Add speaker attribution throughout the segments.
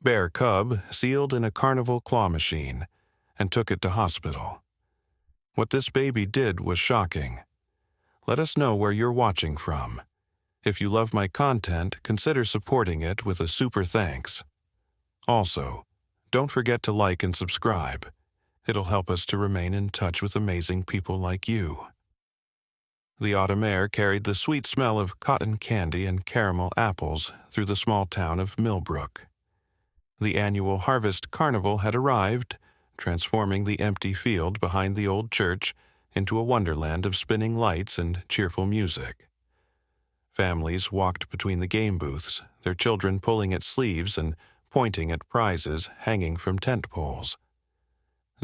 Speaker 1: Bear cub sealed in a Carnival claw machine and took it to hospital. What this baby did was shocking. Let us know where you're watching from. If you love my content, consider supporting it with a super thanks. Also, don't forget to like and subscribe. It'll help us to remain in touch with amazing people like you. The autumn air carried the sweet smell of cotton candy and caramel apples through the small town of Millbrook. The annual Harvest Carnival had arrived, transforming the empty field behind the old church into a wonderland of spinning lights and cheerful music. Families walked between the game booths, their children pulling at sleeves and pointing at prizes hanging from tent poles.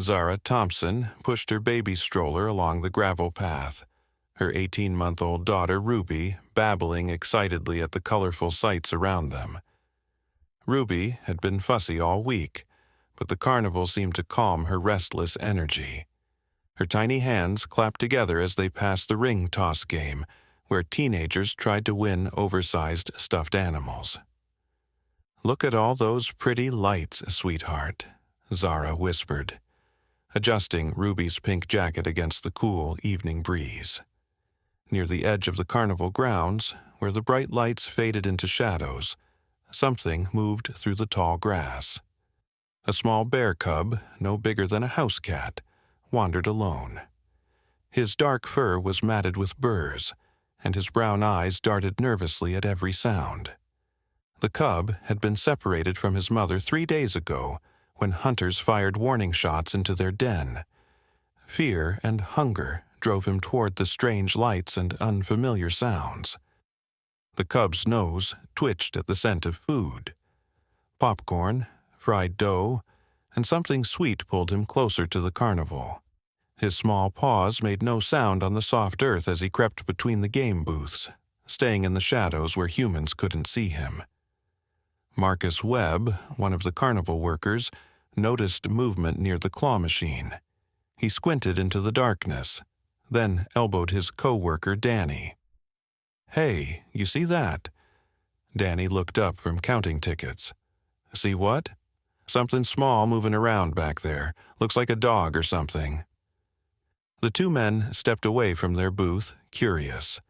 Speaker 1: Zara Thompson pushed her baby stroller along the gravel path, her 18-month-old daughter Ruby babbling excitedly at the colorful sights around them. Ruby had been fussy all week, but the carnival seemed to calm her restless energy. Her tiny hands clapped together as they passed the ring toss game, where teenagers tried to win oversized stuffed animals. "Look at all those pretty lights, sweetheart," Zara whispered, adjusting Ruby's pink jacket against the cool evening breeze. Near the edge of the carnival grounds, where the bright lights faded into shadows, something moved through the tall grass. A small bear cub, no bigger than a house cat, wandered alone. His dark fur was matted with burrs, and his brown eyes darted nervously at every sound. The cub had been separated from his mother 3 days ago when hunters fired warning shots into their den. Fear and hunger drove him toward the strange lights and unfamiliar sounds. The cub's nose twitched at the scent of food. Popcorn, fried dough, and something sweet pulled him closer to the carnival. His small paws made no sound on the soft earth as he crept between the game booths, staying in the shadows where humans couldn't see him. Marcus Webb, one of the carnival workers, noticed movement near the claw machine. He squinted into the darkness, then elbowed his co-worker Danny. "Hey, you see that?" Danny looked up from counting tickets. "See what?" "Something small moving around back there. Looks like a dog or something." The two men stepped away from their booth, curious.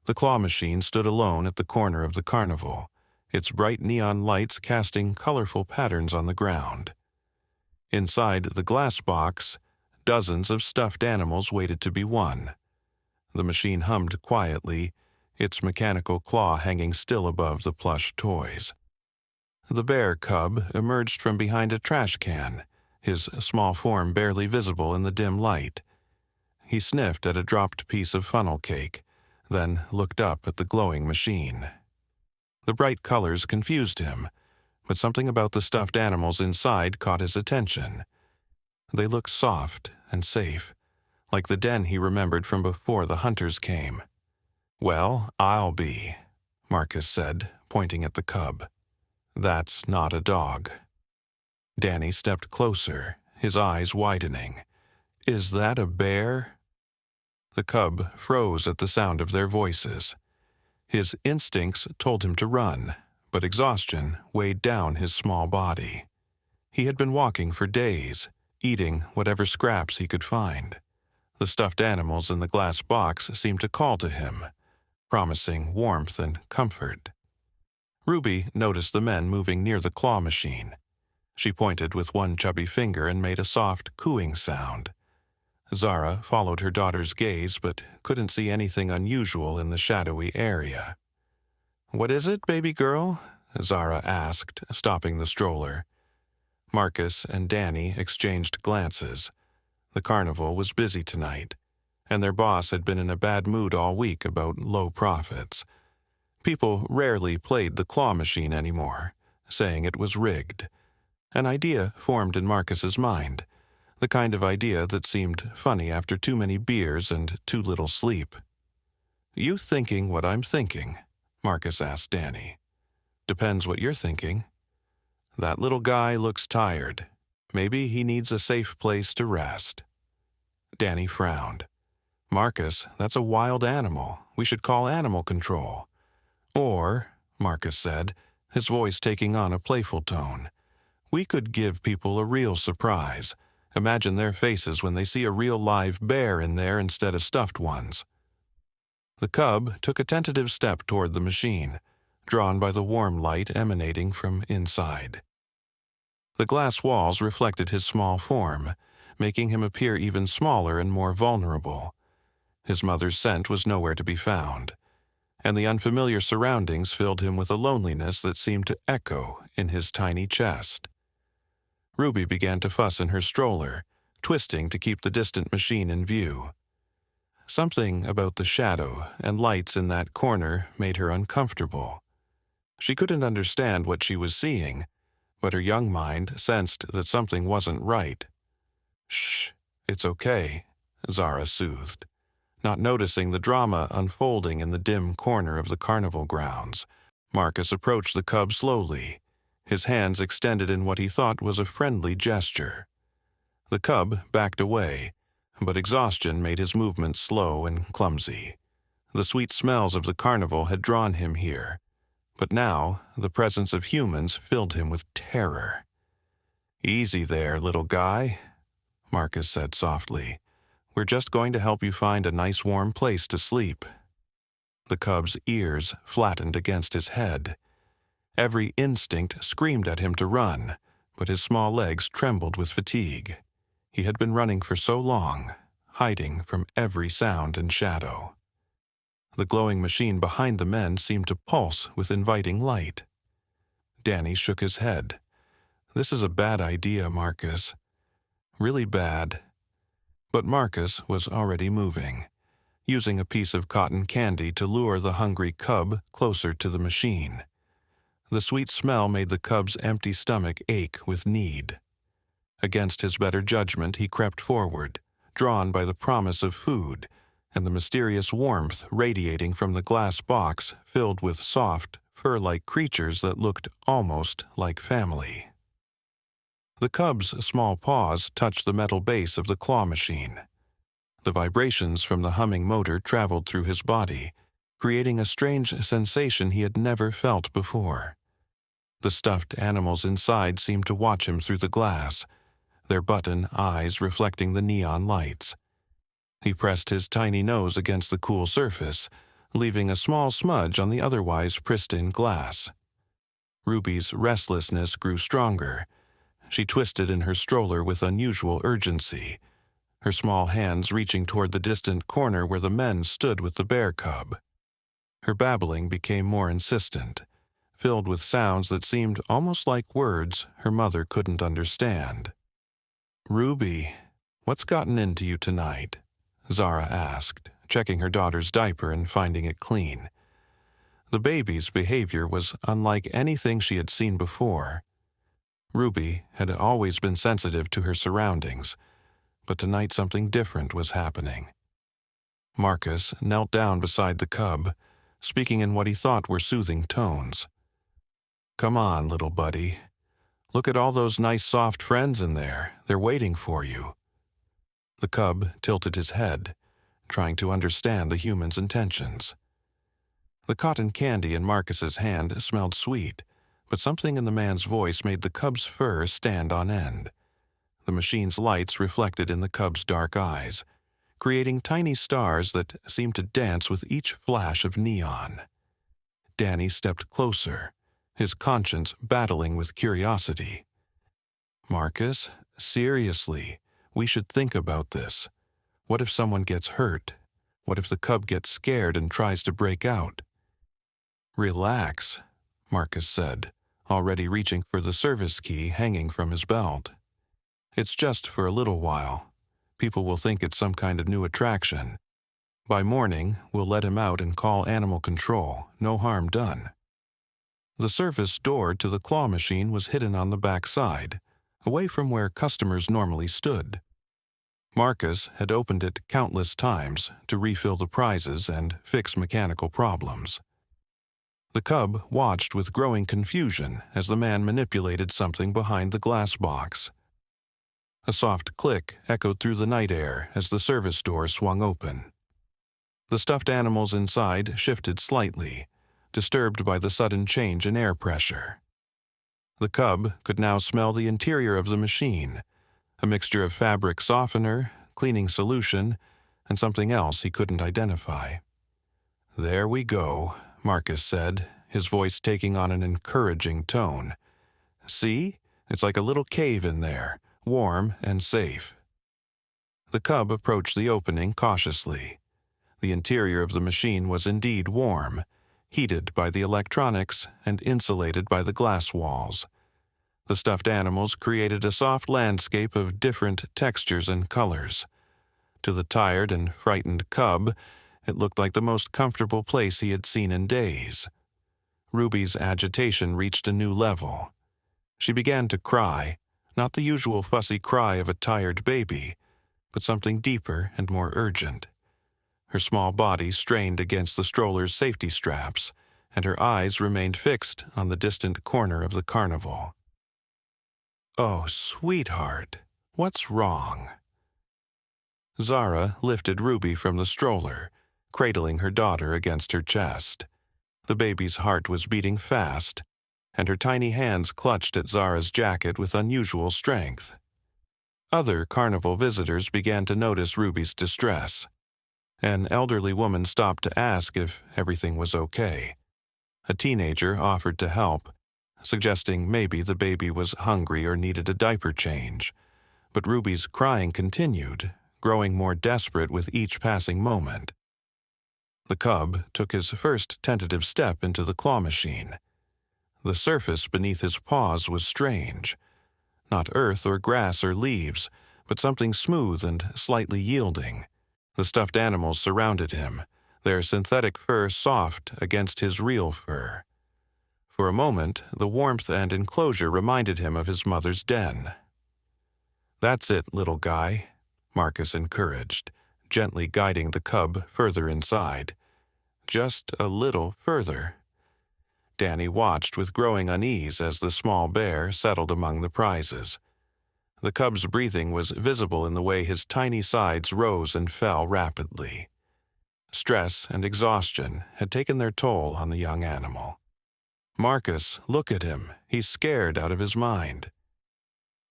Speaker 1: The claw machine stood alone at the corner of the carnival, its bright neon lights casting colorful patterns on the ground. Inside the glass box, dozens of stuffed animals waited to be won. The machine hummed quietly, its mechanical claw hanging still above the plush toys. The bear cub emerged from behind a trash can, his small form barely visible in the dim light. He sniffed at a dropped piece of funnel cake, then looked up at the glowing machine. The bright colors confused him, but something about the stuffed animals inside caught his attention. They looked soft and safe, like the den he remembered from before the hunters came. "Well, I'll be," Marcus said, pointing at the cub. "That's not a dog." Danny stepped closer, his eyes widening. "Is that a bear?" The cub froze at the sound of their voices. His instincts told him to run, but exhaustion weighed down his small body. He had been walking for days, eating whatever scraps he could find. The stuffed animals in the glass box seemed to call to him, promising warmth and comfort. Ruby noticed the men moving near the claw machine. She pointed with one chubby finger and made a soft cooing sound. Zara followed her daughter's gaze but couldn't see anything unusual in the shadowy area. "What is it, baby girl?" Zara asked, stopping the stroller. Marcus and Danny exchanged glances. The carnival was busy tonight, and their boss had been in a bad mood all week about low profits. People rarely played the claw machine anymore, saying it was rigged. An idea formed in Marcus's mind, the kind of idea that seemed funny after too many beers and too little sleep. "You thinking what I'm thinking?" Marcus asked Danny. "Depends what you're thinking." "That little guy looks tired. Maybe he needs a safe place to rest." Danny frowned. "Marcus, that's a wild animal. We should call animal control." "Or," Marcus said, his voice taking on a playful tone, We could give people a real surprise. Imagine their faces when they see a real live bear in there instead of stuffed ones. The cub took a tentative step toward the machine, drawn by the warm light emanating from inside. The glass walls reflected his small form, making him appear even smaller and more vulnerable. His mother's scent was nowhere to be found, and the unfamiliar surroundings filled him with a loneliness that seemed to echo in his tiny chest. Ruby began to fuss in her stroller, twisting to keep the distant machine in view. Something about the shadow and lights in that corner made her uncomfortable. She couldn't understand what she was seeing, but her young mind sensed that something wasn't right. "Shh, it's okay," Zara soothed, not noticing the drama unfolding in the dim corner of the carnival grounds. Marcus approached the cub slowly, his hands extended in what he thought was a friendly gesture. The cub backed away, but exhaustion made his movements slow and clumsy. The sweet smells of the carnival had drawn him here, but now the presence of humans filled him with terror. "Easy there, little guy," Marcus said softly. "We're just going to help you find a nice warm place to sleep." The cub's ears flattened against his head. Every instinct screamed at him to run, but his small legs trembled with fatigue. He had been running for so long, hiding from every sound and shadow. The glowing machine behind the men seemed to pulse with inviting light. Danny shook his head. "This is a bad idea, Marcus. Really bad." But Marcus was already moving, using a piece of cotton candy to lure the hungry cub closer to the machine. The sweet smell made the cub's empty stomach ache with need. Against his better judgment, he crept forward, drawn by the promise of food and the mysterious warmth radiating from the glass box filled with soft, fur-like creatures that looked almost like family. The cub's small paws touched the metal base of the claw machine. The vibrations from the humming motor traveled through his body, creating a strange sensation he had never felt before. The stuffed animals inside seemed to watch him through the glass, their button eyes reflecting the neon lights. He pressed his tiny nose against the cool surface, leaving a small smudge on the otherwise pristine glass. Ruby's restlessness grew stronger. She twisted in her stroller with unusual urgency, her small hands reaching toward the distant corner where the men stood with the bear cub. Her babbling became more insistent, filled with sounds that seemed almost like words her mother couldn't understand. "Ruby, what's gotten into you tonight?" Zara asked, checking her daughter's diaper and finding it clean. The baby's behavior was unlike anything she had seen before. Ruby had always been sensitive to her surroundings, but tonight something different was happening. Marcus knelt down beside the cub, speaking in what he thought were soothing tones. "Come on, little buddy. Look at all those nice soft friends in there. They're waiting for you." The cub tilted his head, trying to understand the human's intentions. The cotton candy in Marcus's hand smelled sweet, but something in the man's voice made the cub's fur stand on end. The machine's lights reflected in the cub's dark eyes, creating tiny stars that seemed to dance with each flash of neon. Danny stepped closer, his conscience battling with curiosity. "Marcus, seriously, we should think about this. What if someone gets hurt? What if the cub gets scared and tries to break out?" "Relax," Marcus said, already reaching for the service key hanging from his belt. "It's just for a little while. People will think it's some kind of new attraction. By morning, we'll let him out and call animal control. No harm done." The service door to the claw machine was hidden on the back side, away from where customers normally stood. Marcus had opened it countless times to refill the prizes and fix mechanical problems. The cub watched with growing confusion as the man manipulated something behind the glass box. A soft click echoed through the night air as the service door swung open. The stuffed animals inside shifted slightly, disturbed by the sudden change in air pressure. The cub could now smell the interior of the machine, a mixture of fabric softener, cleaning solution, and something else he couldn't identify. "There we go," Marcus said, his voice taking on an encouraging tone. "See? It's like a little cave in there, warm and safe." The cub approached the opening cautiously. The interior of the machine was indeed warm, heated by the electronics and insulated by the glass walls. The stuffed animals created a soft landscape of different textures and colors. To the tired and frightened cub, it looked like the most comfortable place he had seen in days. Ruby's agitation reached a new level. She began to cry, not the usual fussy cry of a tired baby, but something deeper and more urgent. Her small body strained against the stroller's safety straps, and her eyes remained fixed on the distant corner of the carnival. "Oh, sweetheart, what's wrong?" Zara lifted Ruby from the stroller, cradling her daughter against her chest. The baby's heart was beating fast, and her tiny hands clutched at Zara's jacket with unusual strength. Other carnival visitors began to notice Ruby's distress. An elderly woman stopped to ask if everything was okay. A teenager offered to help, suggesting maybe the baby was hungry or needed a diaper change. But Ruby's crying continued, growing more desperate with each passing moment. The cub took his first tentative step into the claw machine. The surface beneath his paws was strange. Not earth or grass or leaves, but something smooth and slightly yielding. The stuffed animals surrounded him, their synthetic fur soft against his real fur. For a moment, the warmth and enclosure reminded him of his mother's den. "That's it, little guy," Marcus encouraged, gently guiding the cub further inside. "Just a little further." Danny watched with growing unease as the small bear settled among the prizes. The cub's breathing was visible in the way his tiny sides rose and fell rapidly. Stress and exhaustion had taken their toll on the young animal. "Marcus, look at him. He's scared out of his mind."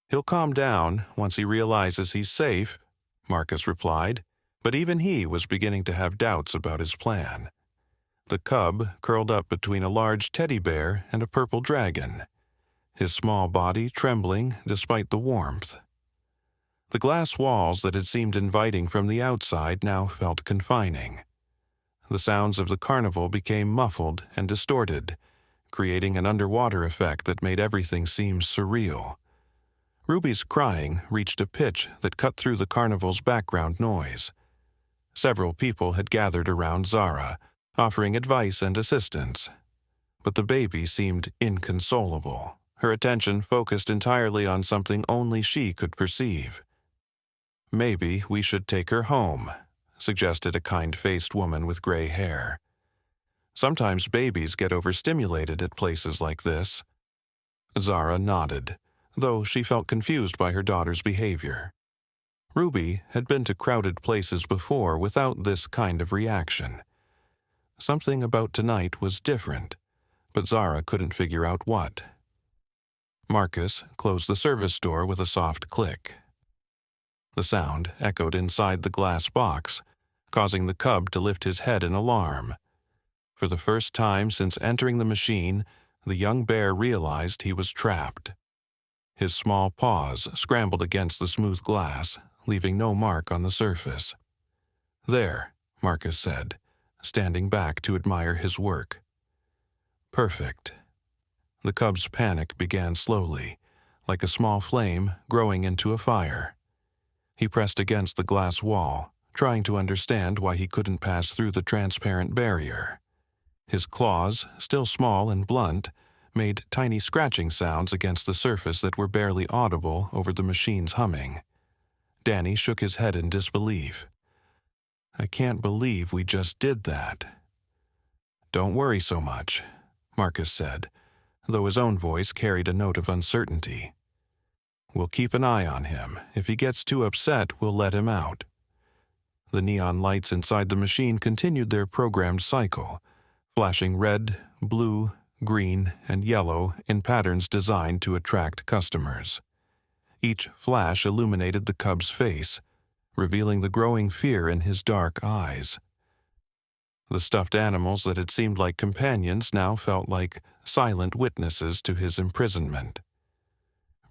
Speaker 1: "He'll calm down once he realizes he's safe," Marcus replied, but even he was beginning to have doubts about his plan. The cub curled up between a large teddy bear and a purple dragon, his small body trembling despite the warmth. The glass walls that had seemed inviting from the outside now felt confining. The sounds of the carnival became muffled and distorted, creating an underwater effect that made everything seem surreal. Ruby's crying reached a pitch that cut through the carnival's background noise. Several people had gathered around Zara, offering advice and assistance. But the baby seemed inconsolable, her attention focused entirely on something only she could perceive. "Maybe we should take her home," suggested a kind-faced woman with gray hair. "Sometimes babies get overstimulated at places like this." Zara nodded, though she felt confused by her daughter's behavior. Ruby had been to crowded places before without this kind of reaction. Something about tonight was different, but Zara couldn't figure out what. Marcus closed the service door with a soft click. The sound echoed inside the glass box, causing the cub to lift his head in alarm. For the first time since entering the machine, the young bear realized he was trapped. His small paws scrambled against the smooth glass, leaving no mark on the surface. "There," Marcus said, standing back to admire his work. "Perfect." The cub's panic began slowly, like a small flame growing into a fire. He pressed against the glass wall, trying to understand why he couldn't pass through the transparent barrier. His claws, still small and blunt, made tiny scratching sounds against the surface that were barely audible over the machine's humming. Danny shook his head in disbelief. "I can't believe we just did that." "Don't worry so much," Marcus said, though his own voice carried a note of uncertainty. "We'll keep an eye on him. If he gets too upset, we'll let him out." The neon lights inside the machine continued their programmed cycle, flashing red, blue, green, and yellow in patterns designed to attract customers. Each flash illuminated the cub's face, revealing the growing fear in his dark eyes. The stuffed animals that had seemed like companions now felt like silent witnesses to his imprisonment.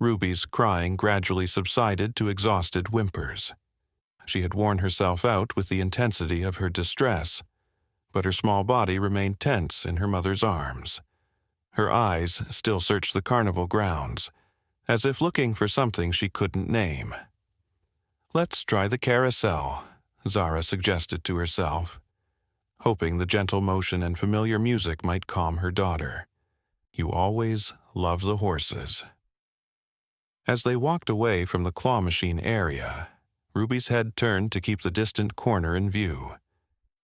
Speaker 1: Ruby's crying gradually subsided to exhausted whimpers. She had worn herself out with the intensity of her distress, but her small body remained tense in her mother's arms. Her eyes still searched the carnival grounds, as if looking for something she couldn't name. "Let's try the carousel," Zara suggested to herself, hoping the gentle motion and familiar music might calm her daughter. "You always love the horses." As they walked away from the claw machine area, Ruby's head turned to keep the distant corner in view.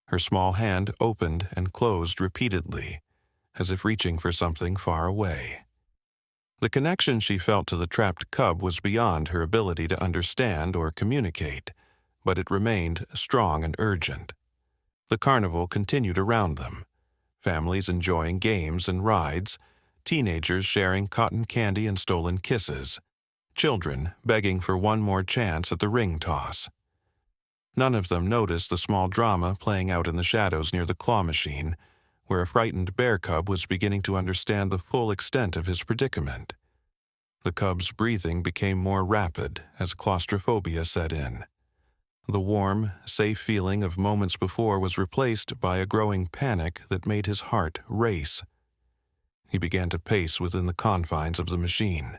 Speaker 1: Her small hand opened and closed repeatedly, as if reaching for something far away. The connection she felt to the trapped cub was beyond her ability to understand or communicate, but it remained strong and urgent. The carnival continued around them, families enjoying games and rides, teenagers sharing cotton candy and stolen kisses, children begging for one more chance at the ring toss. None of them noticed the small drama playing out in the shadows near the claw machine, where a frightened bear cub was beginning to understand the full extent of his predicament. The cub's breathing became more rapid as claustrophobia set in. The warm, safe feeling of moments before was replaced by a growing panic that made his heart race. He began to pace within the confines of the machine,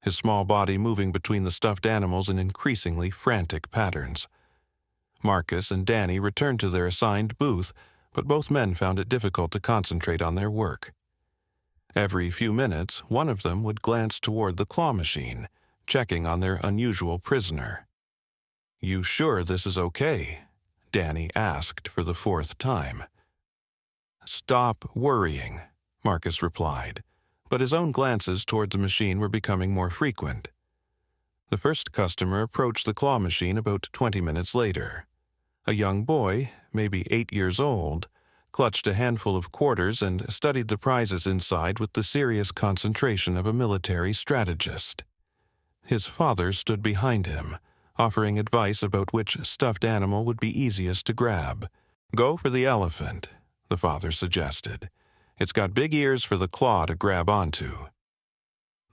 Speaker 1: his small body moving between the stuffed animals in increasingly frantic patterns. Marcus and Danny returned to their assigned booth, but both men found it difficult to concentrate on their work. Every few minutes, one of them would glance toward the claw machine, checking on their unusual prisoner. "You sure this is okay?" Danny asked for the fourth time. "Stop worrying," Marcus replied, but his own glances toward the machine were becoming more frequent. The first customer approached the claw machine about 20 minutes later. A young boy, maybe 8 years old, clutched a handful of quarters and studied the prizes inside with the serious concentration of a military strategist. His father stood behind him, offering advice about which stuffed animal would be easiest to grab. "Go for the elephant," the father suggested. "It's got big ears for the claw to grab onto."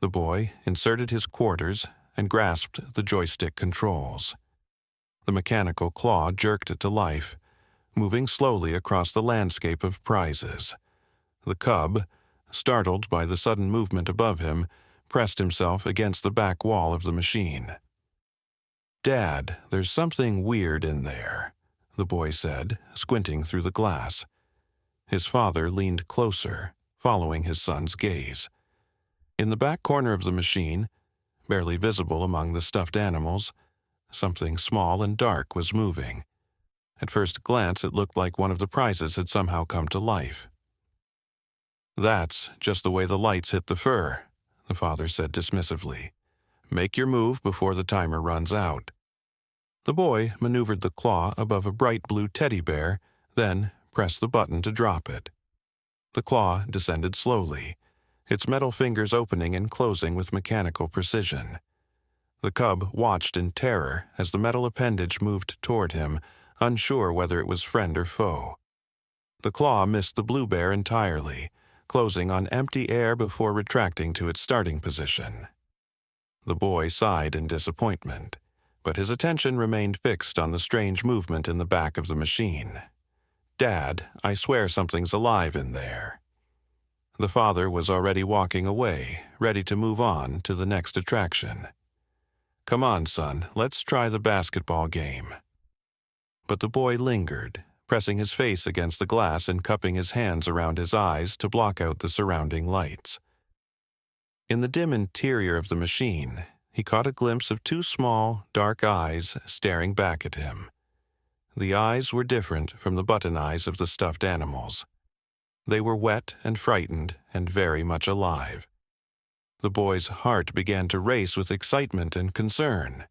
Speaker 1: The boy inserted his quarters and grasped the joystick controls. The mechanical claw jerked it to life, moving slowly across the landscape of prizes. The cub, startled by the sudden movement above him, pressed himself against the back wall of the machine. "Dad, there's something weird in there," the boy said, squinting through the glass. His father leaned closer, following his son's gaze. In the back corner of the machine, barely visible among the stuffed animals, something small and dark was moving. At first glance, it looked like one of the prizes had somehow come to life. "That's just the way the lights hit the fur," the father said dismissively. "Make your move before the timer runs out." The boy maneuvered the claw above a bright blue teddy bear, then pressed the button to drop it. The claw descended slowly, its metal fingers opening and closing with mechanical precision. The cub watched in terror as the metal appendage moved toward him, unsure whether it was friend or foe. The claw missed the blue bear entirely, closing on empty air before retracting to its starting position. The boy sighed in disappointment, but his attention remained fixed on the strange movement in the back of the machine. "Dad, I swear something's alive in there." The father was already walking away, ready to move on to the next attraction. "Come on, son, let's try the basketball game." But the boy lingered, pressing his face against the glass and cupping his hands around his eyes to block out the surrounding lights. In the dim interior of the machine, he caught a glimpse of two small, dark eyes staring back at him. The eyes were different from the button eyes of the stuffed animals. They were wet and frightened and very much alive. The boy's heart began to race with excitement and concern.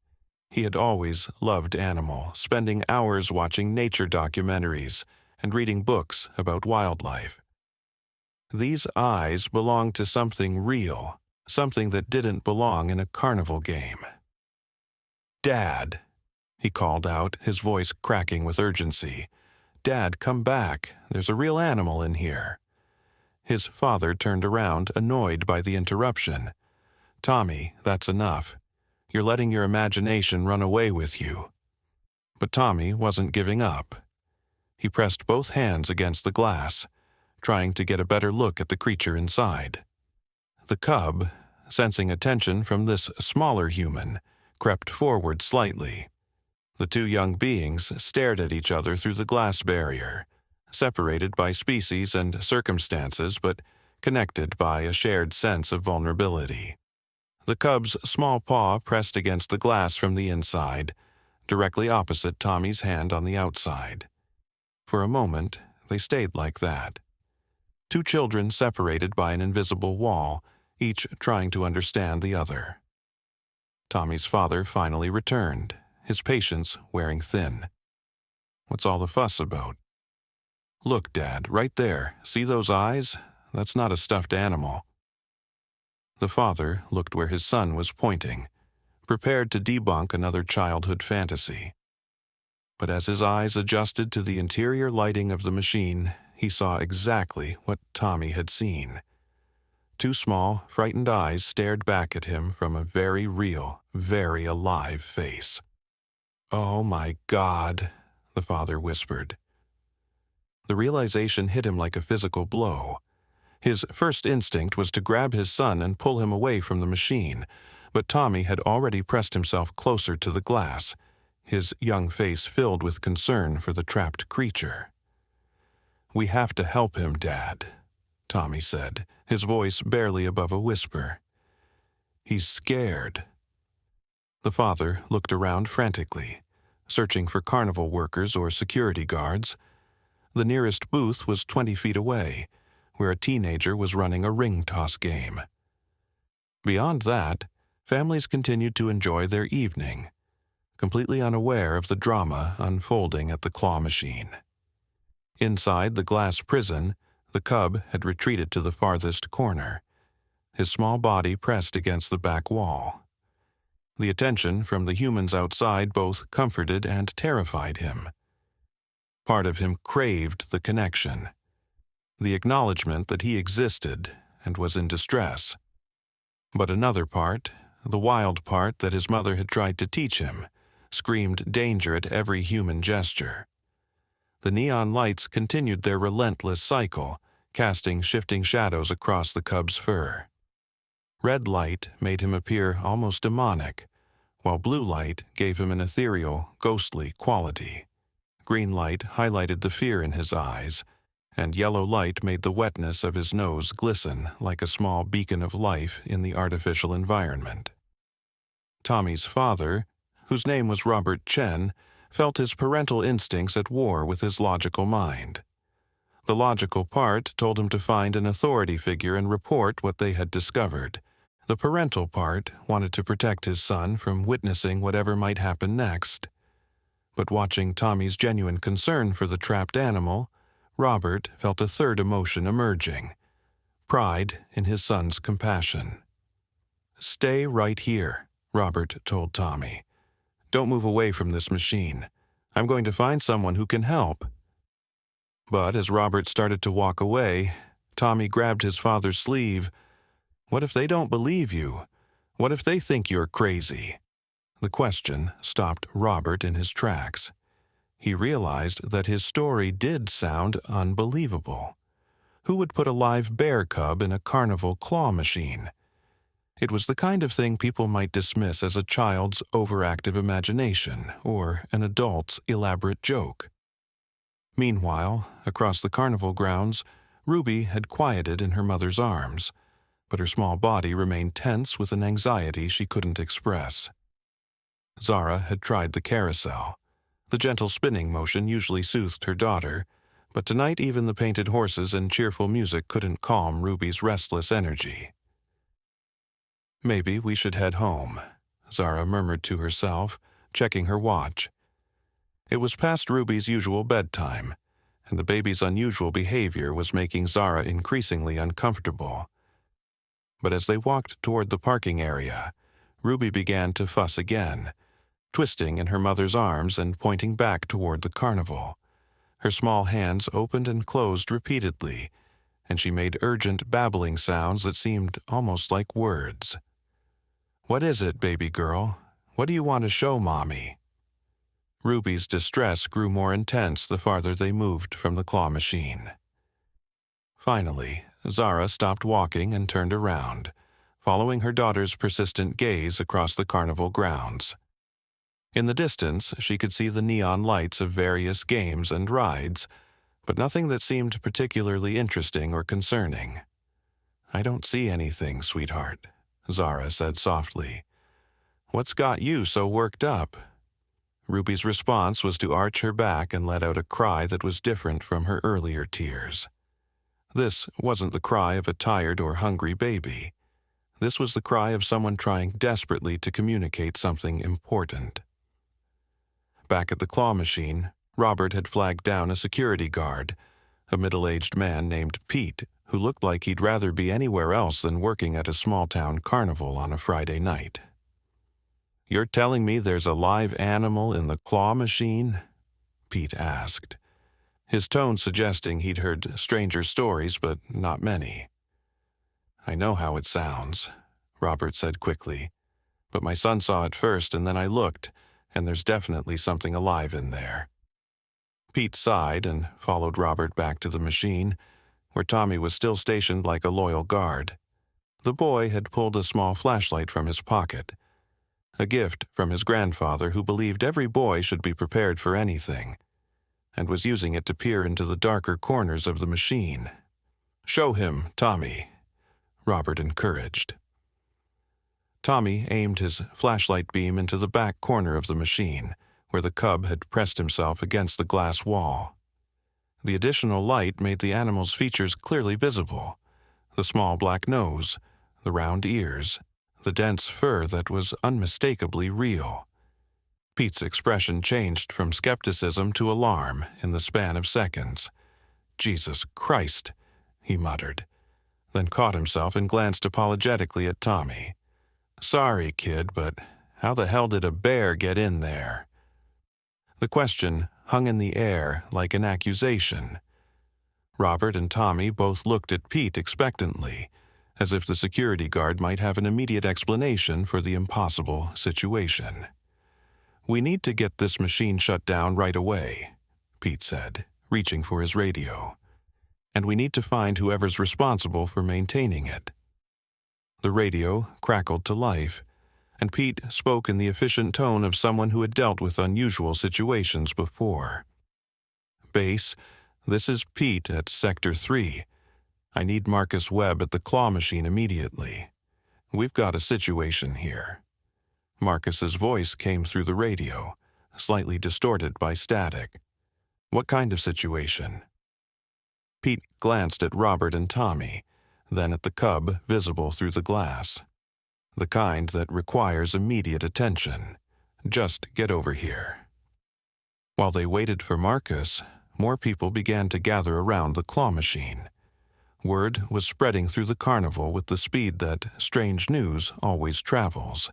Speaker 1: He had always loved animal, spending hours watching nature documentaries and reading books about wildlife. These eyes belonged to something real, something that didn't belong in a carnival game. "Dad," he called out, his voice cracking with urgency. "Dad, come back. There's a real animal in here." His father turned around, annoyed by the interruption. "Tommy, that's enough. You're letting your imagination run away with you." But Tommy wasn't giving up. He pressed both hands against the glass, trying to get a better look at the creature inside. The cub, sensing attention from this smaller human, crept forward slightly. The two young beings stared at each other through the glass barrier, separated by species and circumstances but connected by a shared sense of vulnerability. The cub's small paw pressed against the glass from the inside, directly opposite Tommy's hand on the outside. For a moment, they stayed like that. Two children separated by an invisible wall, each trying to understand the other. Tommy's father finally returned, his patience wearing thin. "What's all the fuss about?" "Look, Dad, right there. See those eyes? That's not a stuffed animal." The father looked where his son was pointing, prepared to debunk another childhood fantasy. But as his eyes adjusted to the interior lighting of the machine, he saw exactly what Tommy had seen. Two small, frightened eyes stared back at him from a very real, very alive face. "Oh my God," the father whispered. The realization hit him like a physical blow. His first instinct was to grab his son and pull him away from the machine, but Tommy had already pressed himself closer to the glass, his young face filled with concern for the trapped creature. "We have to help him, Dad," Tommy said, his voice barely above a whisper. "He's scared." The father looked around frantically, searching for carnival workers or security guards. The nearest booth was 20 feet away, where a teenager was running a ring toss game. Beyond that, families continued to enjoy their evening, completely unaware of the drama unfolding at the claw machine. Inside the glass prison, the cub had retreated to the farthest corner, his small body pressed against the back wall. The attention from the humans outside both comforted and terrified him. Part of him craved the connection, the acknowledgement that he existed and was in distress. But another part, the wild part that his mother had tried to teach him, screamed danger at every human gesture. The neon lights continued their relentless cycle, casting shifting shadows across the cub's fur. Red light made him appear almost demonic, while blue light gave him an ethereal, ghostly quality. Green light highlighted the fear in his eyes, and yellow light made the wetness of his nose glisten like a small beacon of life in the artificial environment. Tommy's father, whose name was Robert Chen, felt his parental instincts at war with his logical mind. The logical part told him to find an authority figure and report what they had discovered. The parental part wanted to protect his son from witnessing whatever might happen next. But watching Tommy's genuine concern for the trapped animal, Robert felt a third emotion emerging: pride in his son's compassion. "Stay right here," Robert told Tommy. "Don't move away from this machine. I'm going to find someone who can help." But as Robert started to walk away, Tommy grabbed his father's sleeve. "What if they don't believe you? What if they think you're crazy?" The question stopped Robert in his tracks. He realized that his story did sound unbelievable. Who would put a live bear cub in a carnival claw machine? It was the kind of thing people might dismiss as a child's overactive imagination or an adult's elaborate joke. Meanwhile, across the carnival grounds, Ruby had quieted in her mother's arms, but her small body remained tense with an anxiety she couldn't express. Zara had tried the carousel. The gentle spinning motion usually soothed her daughter, but tonight even the painted horses and cheerful music couldn't calm Ruby's restless energy. "Maybe we should head home," Zara murmured to herself, checking her watch. It was past Ruby's usual bedtime, and the baby's unusual behavior was making Zara increasingly uncomfortable. But as they walked toward the parking area, Ruby began to fuss again, twisting in her mother's arms and pointing back toward the carnival. Her small hands opened and closed repeatedly, and she made urgent babbling sounds that seemed almost like words. "What is it, baby girl? What do you want to show Mommy?" Ruby's distress grew more intense the farther they moved from the claw machine. Finally, Zara stopped walking and turned around, following her daughter's persistent gaze across the carnival grounds. In the distance, she could see the neon lights of various games and rides, but nothing that seemed particularly interesting or concerning. "I don't see anything, sweetheart," Zara said softly. "What's got you so worked up?" Ruby's response was to arch her back and let out a cry that was different from her earlier tears. This wasn't the cry of a tired or hungry baby. This was the cry of someone trying desperately to communicate something important. Back at the claw machine, Robert had flagged down a security guard, a middle-aged man named Pete, who looked like he'd rather be anywhere else than working at a small-town carnival on a Friday night. "You're telling me there's a live animal in the claw machine?" Pete asked, his tone suggesting he'd heard stranger stories, but not many. "I know how it sounds," Robert said quickly, "but my son saw it first and then I looked, and there's definitely something alive in there." Pete sighed and followed Robert back to the machine, where Tommy was still stationed like a loyal guard. The boy had pulled a small flashlight from his pocket, a gift from his grandfather who believed every boy should be prepared for anything, and was using it to peer into the darker corners of the machine. "Show him, Tommy," Robert encouraged. Tommy aimed his flashlight beam into the back corner of the machine, where the cub had pressed himself against the glass wall. The additional light made the animal's features clearly visible: the small black nose, the round ears, the dense fur that was unmistakably real. Pete's expression changed from skepticism to alarm in the span of seconds. "Jesus Christ," he muttered, then caught himself and glanced apologetically at Tommy. "Sorry, kid, but how the hell did a bear get in there?" The question hung in the air like an accusation. Robert and Tommy both looked at Pete expectantly, as if the security guard might have an immediate explanation for the impossible situation. "We need to get this machine shut down right away," Pete said, reaching for his radio. "And we need to find whoever's responsible for maintaining it." The radio crackled to life, and Pete spoke in the efficient tone of someone who had dealt with unusual situations before. "Base, this is Pete at Sector 3. I need Marcus Webb at the claw machine immediately. We've got a situation here." Marcus's voice came through the radio, slightly distorted by static. "What kind of situation?" Pete glanced at Robert and Tommy, then at the cub visible through the glass. "The kind that requires immediate attention. Just get over here." While they waited for Marcus, more people began to gather around the claw machine. Word was spreading through the carnival with the speed that strange news always travels.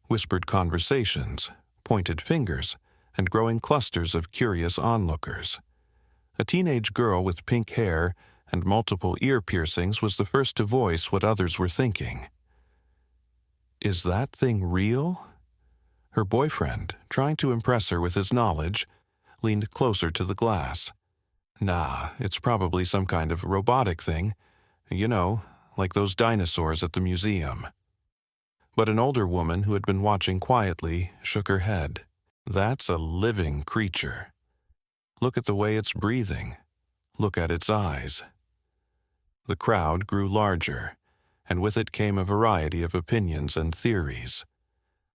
Speaker 1: Whispered conversations, pointed fingers, and growing clusters of curious onlookers. A teenage girl with pink hair and multiple ear piercings was the first to voice what others were thinking. "Is that thing real?" Her boyfriend, trying to impress her with his knowledge, leaned closer to the glass. "Nah, it's probably some kind of robotic thing. You know, like those dinosaurs at the museum." But an older woman who had been watching quietly shook her head. "That's a living creature. Look at the way it's breathing. Look at its eyes." The crowd grew larger, and with it came a variety of opinions and theories.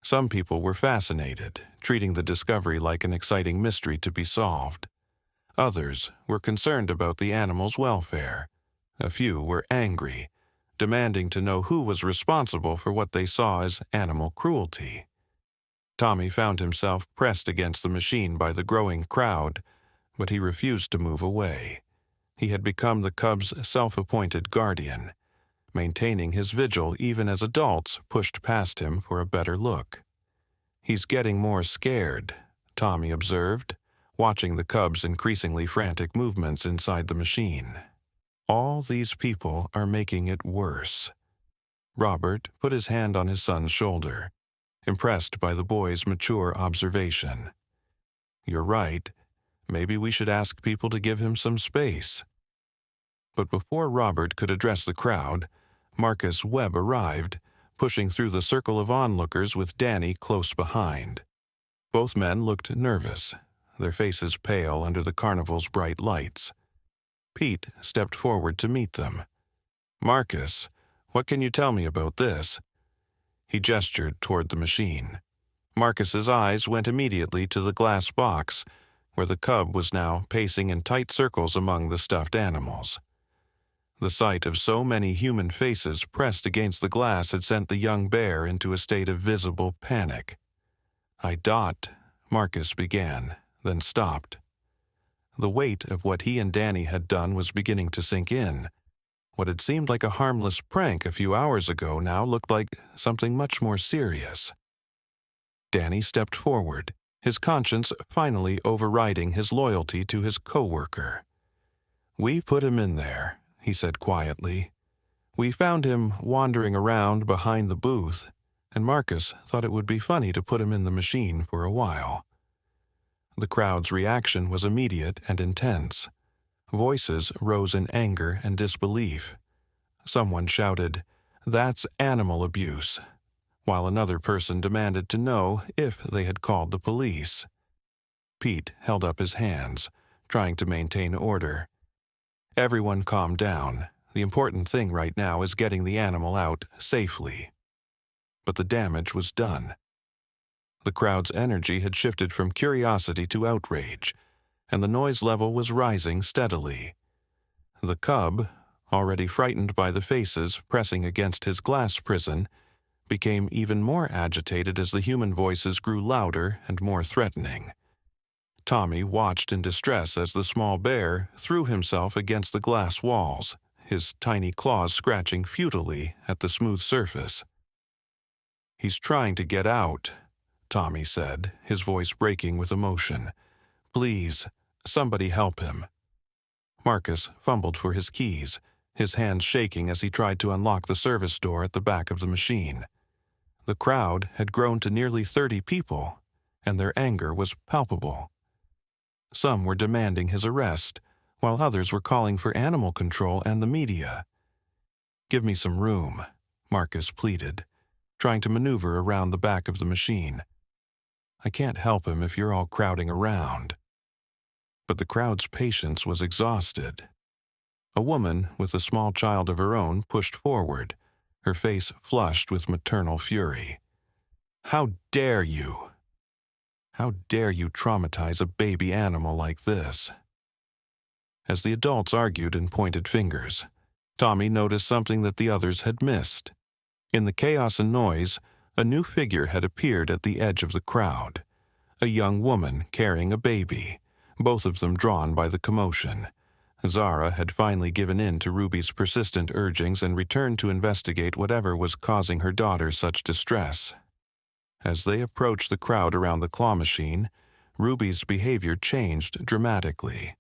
Speaker 1: Some people were fascinated, treating the discovery like an exciting mystery to be solved. Others were concerned about the animal's welfare. A few were angry, demanding to know who was responsible for what they saw as animal cruelty. Tommy found himself pressed against the machine by the growing crowd, but he refused to move away. He had become the cub's self-appointed guardian, maintaining his vigil even as adults pushed past him for a better look. "He's getting more scared," Tommy observed, watching the cub's increasingly frantic movements inside the machine. "All these people are making it worse." Robert put his hand on his son's shoulder, impressed by the boy's mature observation. "You're right. Maybe we should ask people to give him some space." But before Robert could address the crowd, Marcus Webb arrived, pushing through the circle of onlookers with Danny close behind. Both men looked nervous, their faces pale under the carnival's bright lights. Pete stepped forward to meet them. "Marcus, what can you tell me about this?" He gestured toward the machine. Marcus's eyes went immediately to the glass box, where the cub was now pacing in tight circles among the stuffed animals. The sight of so many human faces pressed against the glass had sent the young bear into a state of visible panic. Marcus began, then stopped. The weight of what he and Danny had done was beginning to sink in. What had seemed like a harmless prank a few hours ago now looked like something much more serious. Danny stepped forward, his conscience finally overriding his loyalty to his co-worker. "We put him in there," he said quietly. "We found him wandering around behind the booth, and Marcus thought it would be funny to put him in the machine for a while." The crowd's reaction was immediate and intense. Voices rose in anger and disbelief. Someone shouted, "That's animal abuse," while another person demanded to know if they had called the police. Pete held up his hands, trying to maintain order. "Everyone calm down. The important thing right now is getting the animal out safely." But the damage was done. The crowd's energy had shifted from curiosity to outrage, and the noise level was rising steadily. The cub, already frightened by the faces pressing against his glass prison, became even more agitated as the human voices grew louder and more threatening. Tommy watched in distress as the small bear threw himself against the glass walls, his tiny claws scratching futilely at the smooth surface. "He's trying to get out," Tommy said, his voice breaking with emotion. "Please, somebody help him." Marcus fumbled for his keys, his hands shaking as he tried to unlock the service door at the back of the machine. The crowd had grown to nearly 30 people, and their anger was palpable. Some were demanding his arrest, while others were calling for animal control and the media. "Give me some room," Marcus pleaded, trying to maneuver around the back of the machine. "I can't help him if you're all crowding around." But the crowd's patience was exhausted. A woman with a small child of her own pushed forward, her face flushed with maternal fury. "How dare you? How dare you traumatize a baby animal like this?" As the adults argued and pointed fingers, Tommy noticed something that the others had missed. In the chaos and noise, a new figure had appeared at the edge of the crowd. A young woman carrying a baby, both of them drawn by the commotion. Zara had finally given in to Ruby's persistent urgings and returned to investigate whatever was causing her daughter such distress. As they approached the crowd around the claw machine, Ruby's behavior changed dramatically.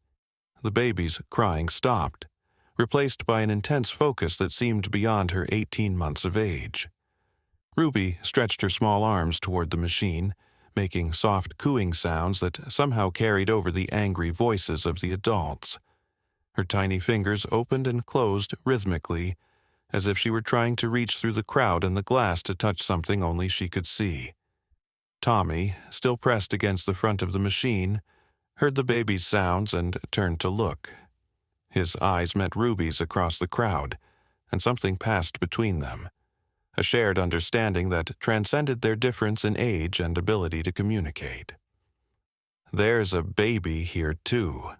Speaker 1: The baby's crying stopped, replaced by an intense focus that seemed beyond her 18 months of age. Ruby stretched her small arms toward the machine, making soft cooing sounds that somehow carried over the angry voices of the adults. Her tiny fingers opened and closed rhythmically, as if she were trying to reach through the crowd and the glass to touch something only she could see. Tommy, still pressed against the front of the machine, heard the baby's sounds and turned to look. His eyes met Ruby's across the crowd, and something passed between them, a shared understanding that transcended their difference in age and ability to communicate. "There's a baby here too,"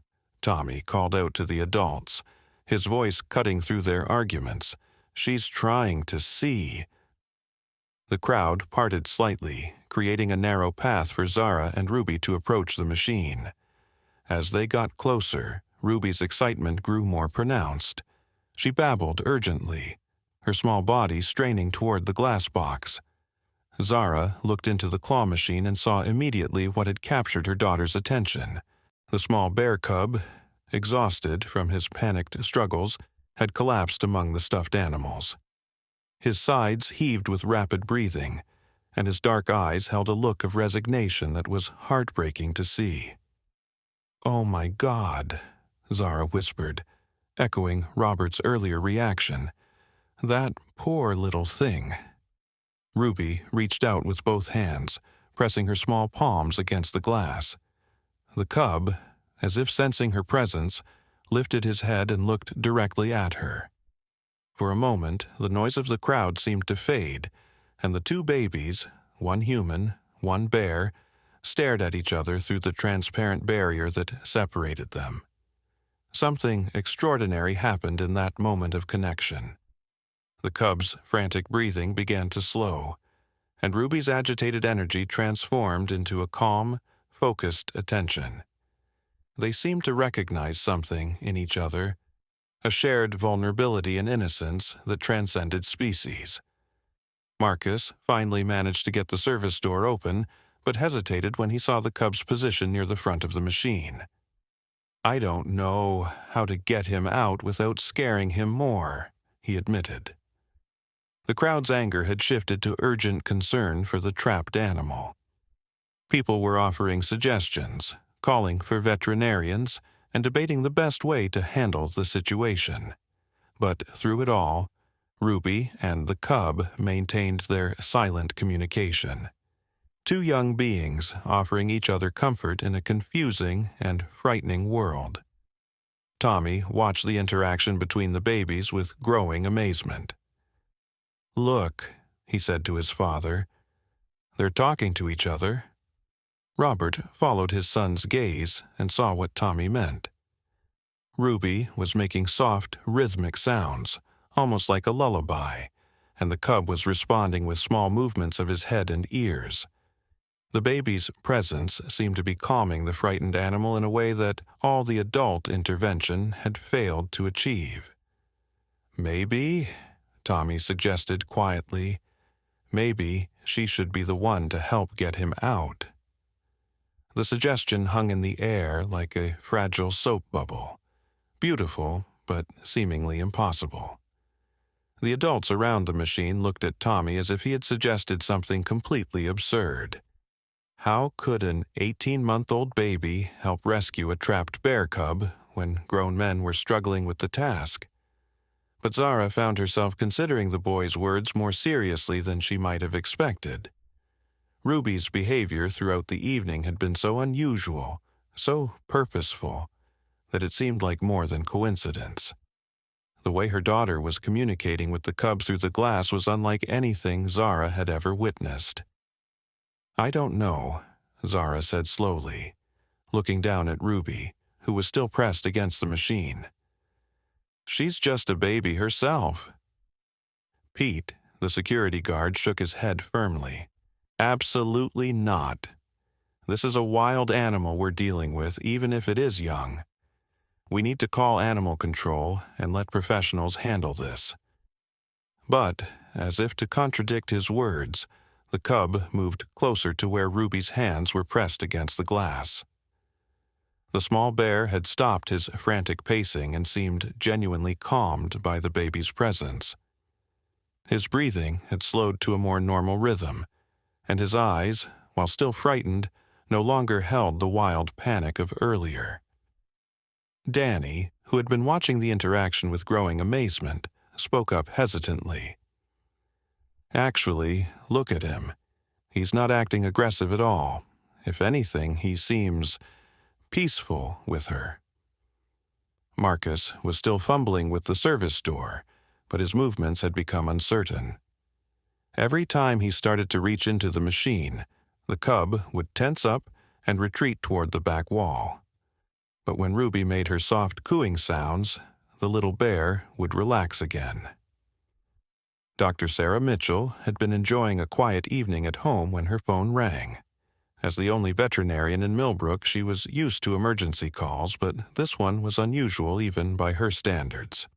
Speaker 1: Tommy called out to the adults, his voice cutting through their arguments. "She's trying to see." The crowd parted slightly, creating a narrow path for Zara and Ruby to approach the machine. As they got closer, Ruby's excitement grew more pronounced. She babbled urgently, her small body straining toward the glass box. Zara looked into the claw machine and saw immediately what had captured her daughter's attention. The small bear cub, exhausted from his panicked struggles, had collapsed among the stuffed animals. His sides heaved with rapid breathing, and his dark eyes held a look of resignation that was heartbreaking to see. "Oh my God," Zara whispered, echoing Robert's earlier reaction. "That poor little thing." Ruby reached out with both hands, pressing her small palms against the glass. The cub, as if sensing her presence, lifted his head and looked directly at her. For a moment, the noise of the crowd seemed to fade, and the two babies, one human, one bear, stared at each other through the transparent barrier that separated them. Something extraordinary happened in that moment of connection. The cub's frantic breathing began to slow, and Ruby's agitated energy transformed into a calm, focused attention. They seemed to recognize something in each other, a shared vulnerability and innocence that transcended species. Marcus finally managed to get the service door open, but hesitated when he saw the cub's position near the front of the machine. "I don't know how to get him out without scaring him more," he admitted. The crowd's anger had shifted to urgent concern for the trapped animal. People were offering suggestions, calling for veterinarians, and debating the best way to handle the situation. But through it all, Ruby and the cub maintained their silent communication. Two young beings offering each other comfort in a confusing and frightening world. Tommy watched the interaction between the babies with growing amazement. "Look," he said to his father, "they're talking to each other." Robert followed his son's gaze and saw what Tommy meant. Ruby was making soft, rhythmic sounds, almost like a lullaby, and the cub was responding with small movements of his head and ears. The baby's presence seemed to be calming the frightened animal in a way that all the adult intervention had failed to achieve. "Maybe," Tommy suggested quietly, "maybe she should be the one to help get him out." The suggestion hung in the air like a fragile soap bubble, beautiful but seemingly impossible. The adults around the machine looked at Tommy as if he had suggested something completely absurd. How could an 18-month-old baby help rescue a trapped bear cub when grown men were struggling with the task? But Zara found herself considering the boy's words more seriously than she might have expected. Ruby's behavior throughout the evening had been so unusual, so purposeful, that it seemed like more than coincidence. The way her daughter was communicating with the cub through the glass was unlike anything Zara had ever witnessed. "I don't know," Zara said slowly, looking down at Ruby, who was still pressed against the machine. "She's just a baby herself." Pete, the security guard, shook his head firmly. "Absolutely not. This is a wild animal we're dealing with, even if it is young. We need to call animal control and let professionals handle this." But, as if to contradict his words, the cub moved closer to where Ruby's hands were pressed against the glass. The small bear had stopped his frantic pacing and seemed genuinely calmed by the baby's presence. His breathing had slowed to a more normal rhythm, and his eyes, while still frightened, no longer held the wild panic of earlier. Danny, who had been watching the interaction with growing amazement, spoke up hesitantly. "Actually, look at him. He's not acting aggressive at all. If anything, he seems peaceful with her." Marcus was still fumbling with the service door, but his movements had become uncertain. Every time he started to reach into the machine, the cub would tense up and retreat toward the back wall. But when Ruby made her soft cooing sounds, the little bear would relax again. Dr. Sarah Mitchell had been enjoying a quiet evening at home when her phone rang. As the only veterinarian in Millbrook, she was used to emergency calls, but this one was unusual even by her standards.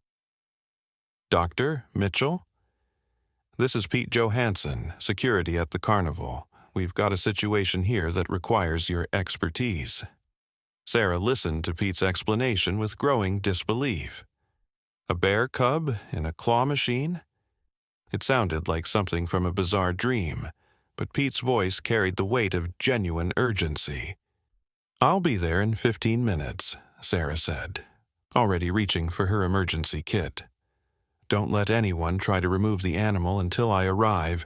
Speaker 1: "Dr. Mitchell? This is Pete Johansson, security at the Carnival. We've got a situation here that requires your expertise." Sarah listened to Pete's explanation with growing disbelief. A bear cub in a claw machine? It sounded like something from a bizarre dream, but Pete's voice carried the weight of genuine urgency. "I'll be there in 15 minutes, Sarah said, already reaching for her emergency kit. "Don't let anyone try to remove the animal until I arrive,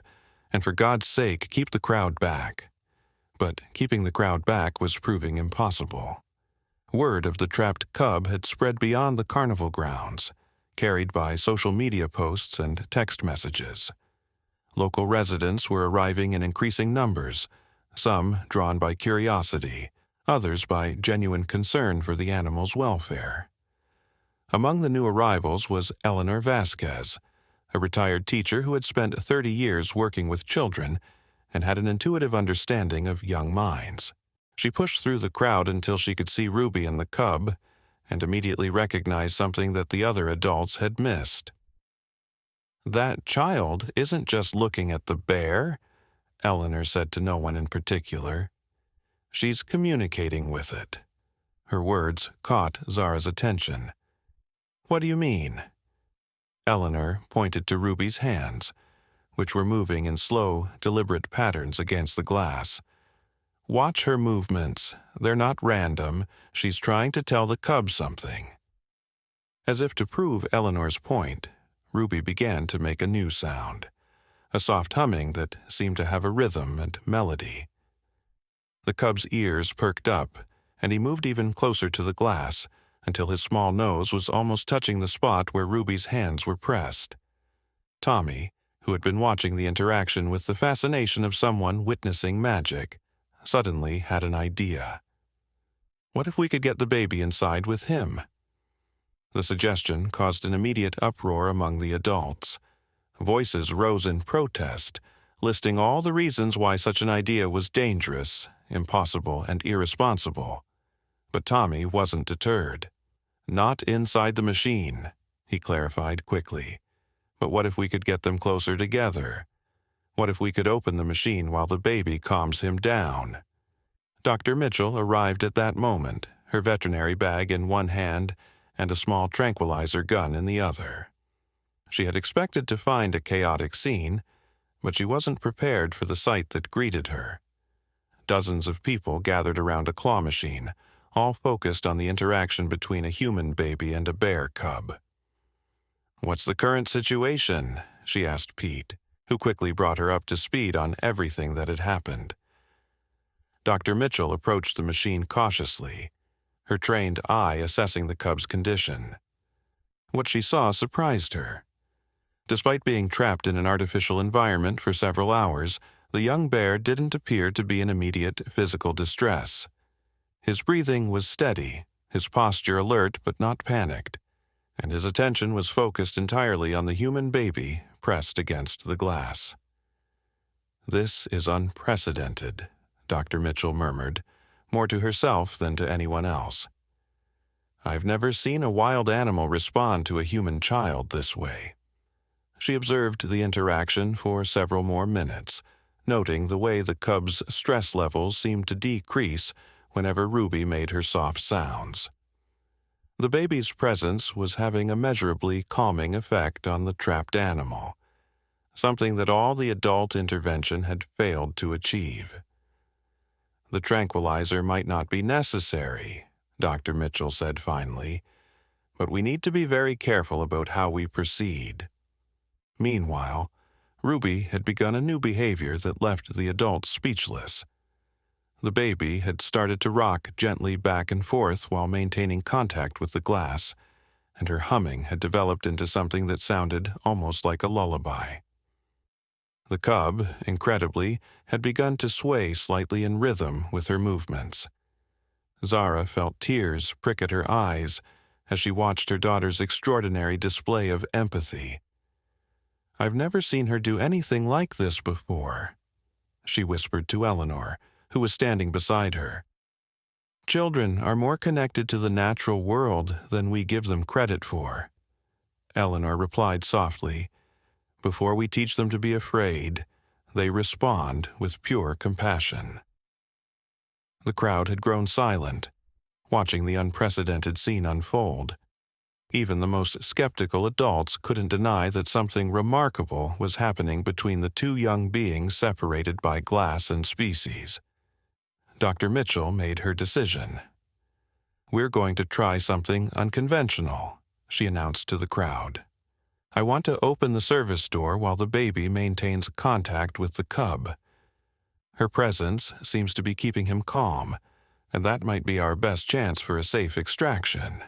Speaker 1: and for God's sake, keep the crowd back." But keeping the crowd back was proving impossible. Word of the trapped cub had spread beyond the carnival grounds, carried by social media posts and text messages. Local residents were arriving in increasing numbers, some drawn by curiosity, others by genuine concern for the animal's welfare. Among the new arrivals was Eleanor Vasquez, a retired teacher who had spent 30 years working with children and had an intuitive understanding of young minds. She pushed through the crowd until she could see Ruby and the cub, and immediately recognized something that the other adults had missed. "That child isn't just looking at the bear," Eleanor said to no one in particular. "She's communicating with it." Her words caught Zara's attention. "What do you mean?" Eleanor pointed to Ruby's hands, which were moving in slow, deliberate patterns against the glass. "Watch her movements. They're not random. She's trying to tell the cub something." As if to prove Eleanor's point, Ruby began to make a new sound, a soft humming that seemed to have a rhythm and melody. The cub's ears perked up, and he moved even closer to the glass until his small nose was almost touching the spot where Ruby's hands were pressed. Tommy, who had been watching the interaction with the fascination of someone witnessing magic, suddenly had an idea. What if we could get the baby inside with him? The suggestion caused an immediate uproar among the adults. Voices rose in protest, listing all the reasons why such an idea was dangerous, impossible, and irresponsible. But Tommy wasn't deterred. "Not inside the machine," he clarified quickly. "But what if we could get them closer together? What if we could open the machine while the baby calms him down?" Dr. Mitchell arrived at that moment, her veterinary bag in one hand and a small tranquilizer gun in the other. She had expected to find a chaotic scene, but she wasn't prepared for the sight that greeted her. Dozens of people gathered around a claw machine, all focused on the interaction between a human baby and a bear cub. "What's the current situation?" she asked Pete, who quickly brought her up to speed on everything that had happened. Dr. Mitchell approached the machine cautiously, her trained eye assessing the cub's condition. What she saw surprised her. Despite being trapped in an artificial environment for several hours, the young bear didn't appear to be in immediate physical distress. His breathing was steady, his posture alert but not panicked, and his attention was focused entirely on the human baby pressed against the glass. "This is unprecedented," Dr. Mitchell murmured, more to herself than to anyone else. "I've never seen a wild animal respond to a human child this way." She observed the interaction for several more minutes, noting the way the cub's stress levels seemed to decrease whenever Ruby made her soft sounds. The baby's presence was having a measurably calming effect on the trapped animal, something that all the adult intervention had failed to achieve. "The tranquilizer might not be necessary," Dr. Mitchell said finally, "but we need to be very careful about how we proceed." Meanwhile, Ruby had begun a new behavior that left the adults speechless. The baby had started to rock gently back and forth while maintaining contact with the glass, and her humming had developed into something that sounded almost like a lullaby. The cub, incredibly, had begun to sway slightly in rhythm with her movements. Zara felt tears prick at her eyes as she watched her daughter's extraordinary display of empathy. "I've never seen her do anything like this before," she whispered to Eleanor, who was standing beside her. "Children are more connected to the natural world than we give them credit for," Eleanor replied softly. "Before we teach them to be afraid, they respond with pure compassion." The crowd had grown silent, watching the unprecedented scene unfold. Even the most skeptical adults couldn't deny that something remarkable was happening between the two young beings separated by glass and species. Dr. Mitchell made her decision. "We're going to try something unconventional," she announced to the crowd. "I want to open the service door while the baby maintains contact with the cub. Her presence seems to be keeping him calm, and that might be our best chance for a safe extraction."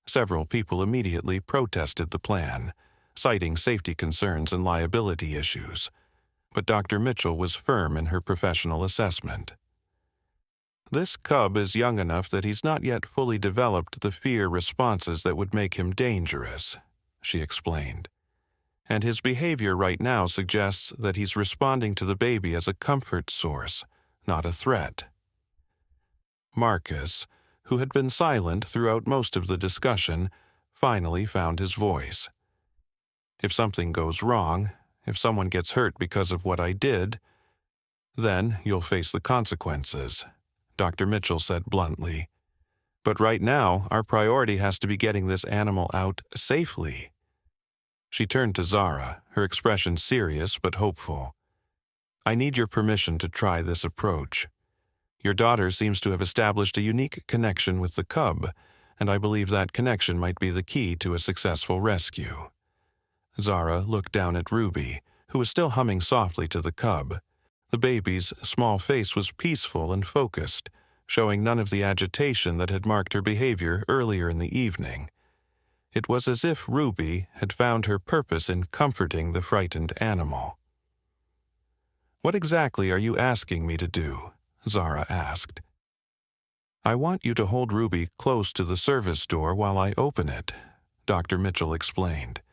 Speaker 1: Several people immediately protested the plan, citing safety concerns and liability issues, but Dr. Mitchell was firm in her professional assessment. "This cub is young enough that he's not yet fully developed the fear responses that would make him dangerous," she explained. "And his behavior right now suggests that he's responding to the baby as a comfort source, not a threat." Marcus, who had been silent throughout most of the discussion, finally found his voice. "If something goes wrong, if someone gets hurt because of what I did, then you'll face the consequences," Dr. Mitchell said bluntly. "But right now, our priority has to be getting this animal out safely." She turned to Zara, her expression serious but hopeful. "I need your permission to try this approach. Your daughter seems to have established a unique connection with the cub, and I believe that connection might be the key to a successful rescue." Zara looked down at Ruby, who was still humming softly to the cub. The baby's small face was peaceful and focused, showing none of the agitation that had marked her behavior earlier in the evening. It was as if Ruby had found her purpose in comforting the frightened animal. "What exactly are you asking me to do?" Zara asked. "I want you to hold Ruby close to the service door while I open it," Dr. Mitchell explained.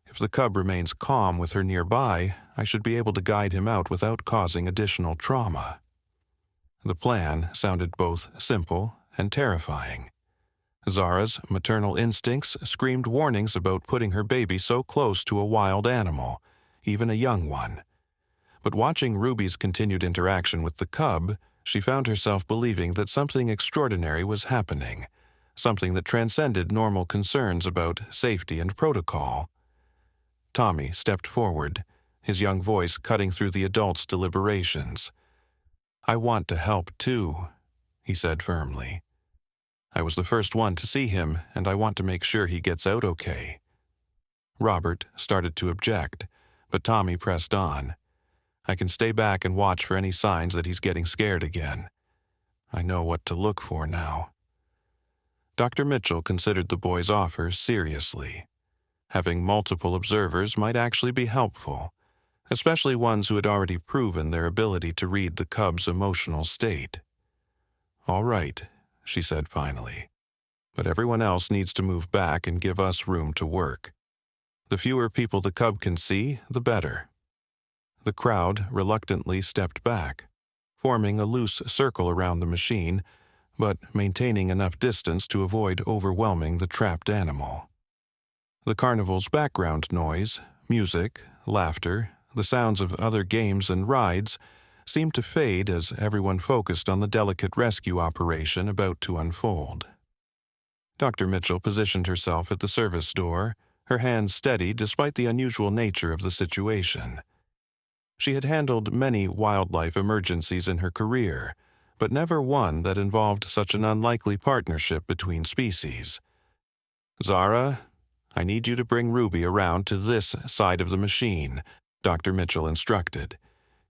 Speaker 1: "If the cub remains calm with her nearby, I should be able to guide him out without causing additional trauma." The plan sounded both simple and terrifying. Zara's maternal instincts screamed warnings about putting her baby so close to a wild animal, even a young one. But watching Ruby's continued interaction with the cub, she found herself believing that something extraordinary was happening, something that transcended normal concerns about safety and protocol. Tommy stepped forward, his young voice cutting through the adults' deliberations. "I want to help too," he said firmly. "I was the first one to see him, and I want to make sure he gets out okay." Robert started to object, but Tommy pressed on. "I can stay back and watch for any signs that he's getting scared again. I know what to look for now." Dr. Mitchell considered the boy's offer seriously. Having multiple observers might actually be helpful, especially ones who had already proven their ability to read the cub's emotional state. "All right," she said finally, "but everyone else needs to move back and give us room to work. The fewer people the cub can see, the better." The crowd reluctantly stepped back, forming a loose circle around the machine, but maintaining enough distance to avoid overwhelming the trapped animal. The carnival's background noise, music, laughter, the sounds of other games and rides seemed to fade as everyone focused on the delicate rescue operation about to unfold. Dr. Mitchell positioned herself at the service door, her hands steady despite the unusual nature of the situation. She had handled many wildlife emergencies in her career, but never one that involved such an unlikely partnership between species. "Zara, I need you to bring Ruby around to this side of the machine," Dr. Mitchell instructed.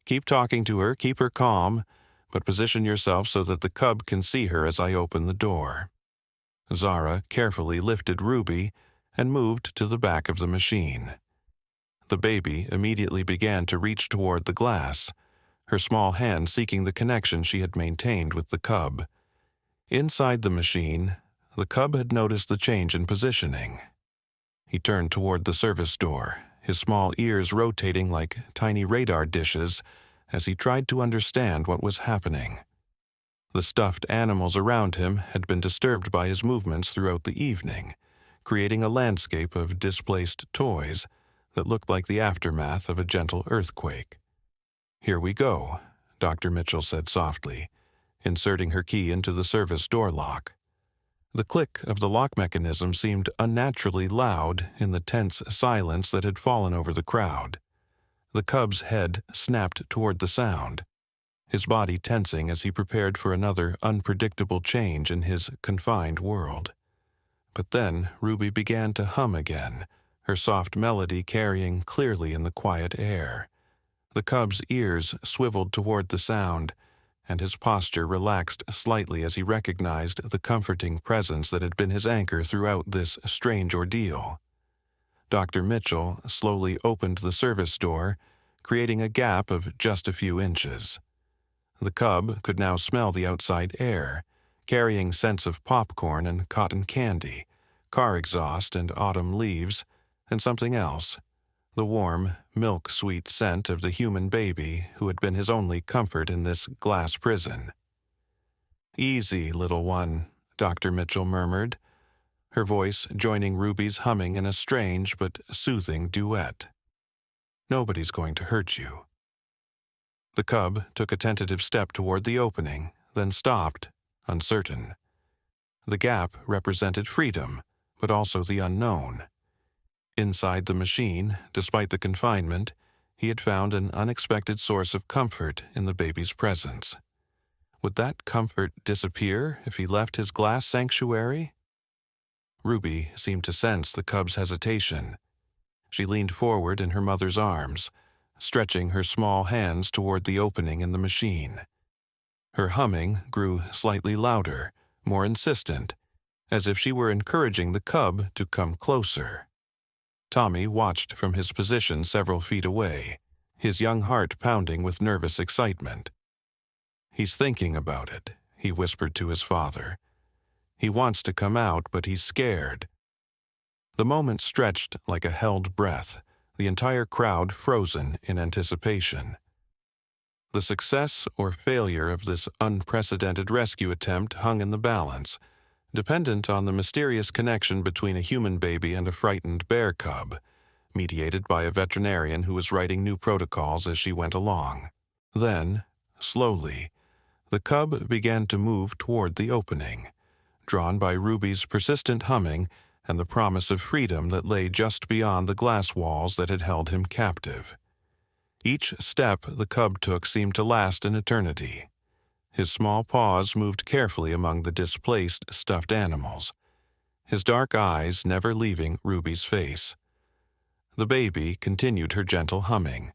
Speaker 1: "Keep talking to her, keep her calm, but position yourself so that the cub can see her as I open the door." Zara carefully lifted Ruby and moved to the back of the machine. The baby immediately began to reach toward the glass, her small hand seeking the connection she had maintained with the cub. Inside the machine, the cub had noticed the change in positioning. He turned toward the service door, his small ears rotating like tiny radar dishes as he tried to understand what was happening. The stuffed animals around him had been disturbed by his movements throughout the evening, creating a landscape of displaced toys that looked like the aftermath of a gentle earthquake. "Here we go," Dr. Mitchell said softly, inserting her key into the service door lock. The click of the lock mechanism seemed unnaturally loud in the tense silence that had fallen over the crowd. The cub's head snapped toward the sound, his body tensing as he prepared for another unpredictable change in his confined world. But then Ruby began to hum again, her soft melody carrying clearly in the quiet air. The cub's ears swiveled toward the sound, and his posture relaxed slightly as he recognized the comforting presence that had been his anchor throughout this strange ordeal. Dr. Mitchell slowly opened the service door, creating a gap of just a few inches. The cub could now smell the outside air, carrying scents of popcorn and cotton candy, car exhaust and autumn leaves, and something else, the warm, milk-sweet scent of the human baby who had been his only comfort in this glass prison. "Easy, little one," Dr. Mitchell murmured, her voice joining Ruby's humming in a strange but soothing duet. "Nobody's going to hurt you." The cub took a tentative step toward the opening, then stopped, uncertain. The gap represented freedom, but also the unknown. Inside the machine, despite the confinement, he had found an unexpected source of comfort in the baby's presence. Would that comfort disappear if he left his glass sanctuary? Ruby seemed to sense the cub's hesitation. She leaned forward in her mother's arms, stretching her small hands toward the opening in the machine. Her humming grew slightly louder, more insistent, as if she were encouraging the cub to come closer. Tommy watched from his position several feet away, his young heart pounding with nervous excitement. "He's thinking about it," he whispered to his father. "He wants to come out, but he's scared." The moment stretched like a held breath, the entire crowd frozen in anticipation. The success or failure of this unprecedented rescue attempt hung in the balance, dependent on the mysterious connection between a human baby and a frightened bear cub, mediated by a veterinarian who was writing new protocols as she went along. Then, slowly, the cub began to move toward the opening, drawn by Ruby's persistent humming and the promise of freedom that lay just beyond the glass walls that had held him captive. Each step the cub took seemed to last an eternity. His small paws moved carefully among the displaced stuffed animals, his dark eyes never leaving Ruby's face. The baby continued her gentle humming,